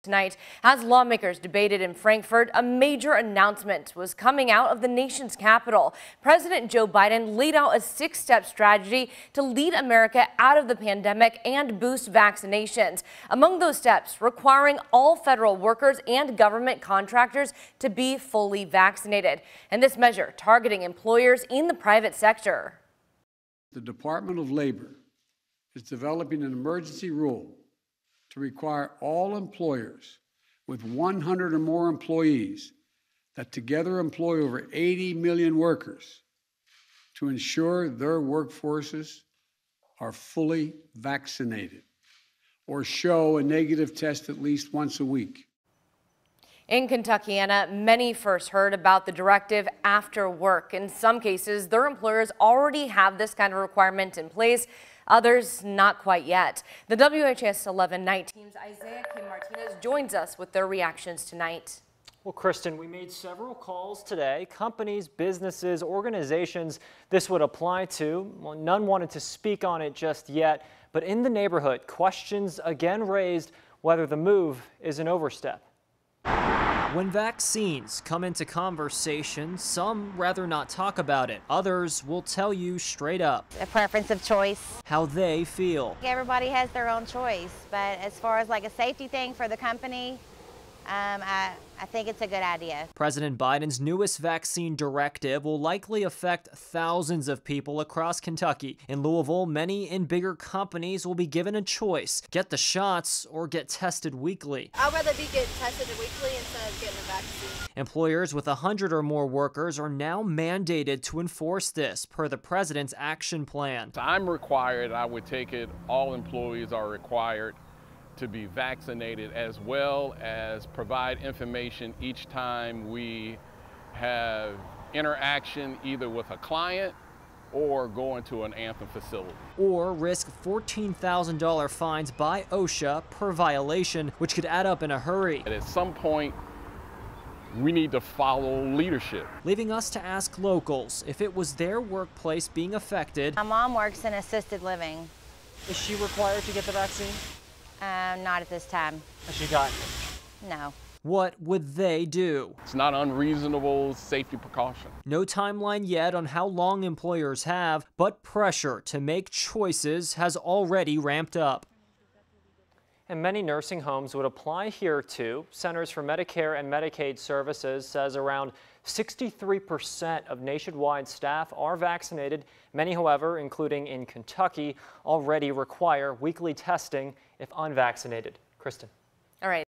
Tonight, as lawmakers debated in Frankfurt, a major announcement was coming out of the nation's capital. President Joe Biden laid out a 6-step strategy to lead America out of the pandemic and boost vaccinations. Among those steps, requiring all federal workers and government contractors to be fully vaccinated. And this measure targeting employers in the private sector. The Department of Labor is developing an emergency rule to require all employers with 100 or more employees that together employ over 80 million workers to ensure their workforces are fully vaccinated or show a negative test at least once a week. In Kentucky, Anna, many first heard about the directive after work. In some cases, their employers already have this kind of requirement in place. Others, not quite yet. The WHS 11 team's Isaiah Kim Martinez joins us with their reactions tonight. Well, Kristen, we made several calls today. Companies, businesses, organizations this would apply to. Well, none wanted to speak on it just yet. But in the neighborhood, questions again raised whether the move is an overstep. When vaccines come into conversation, some rather not talk about it. Others will tell you straight up. A preference of choice. How they feel. Everybody has their own choice, but as far as like a safety thing for the company, I think it's a good idea. President Biden's newest vaccine directive will likely affect thousands of people across Kentucky. In Louisville, many in bigger companies will be given a choice: get the shots or get tested weekly. I'd rather be getting tested weekly instead of getting a vaccine. Employers with 100 or more workers are now mandated to enforce this per the president's action plan. I'm required, I would take it, all employees are required to be vaccinated, as well as provide information each time we have interaction either with a client or going to an Anthem facility. Or risk $14,000 fines by OSHA per violation, which could add up in a hurry. At some point, we need to follow leadership. Leaving us to ask locals if it was their workplace being affected. My mom works in assisted living. Is she required to get the vaccine? Not at this time. Has she gotten it? No. What would they do? It's not unreasonable safety precaution. No timeline yet on how long employers have, but pressure to make choices has already ramped up. And many nursing homes would apply here too. Centers for Medicare and Medicaid Services says around 63% of nationwide staff are vaccinated. Many, however, including in Kentucky, already require weekly testing if unvaccinated. Kristen. All right.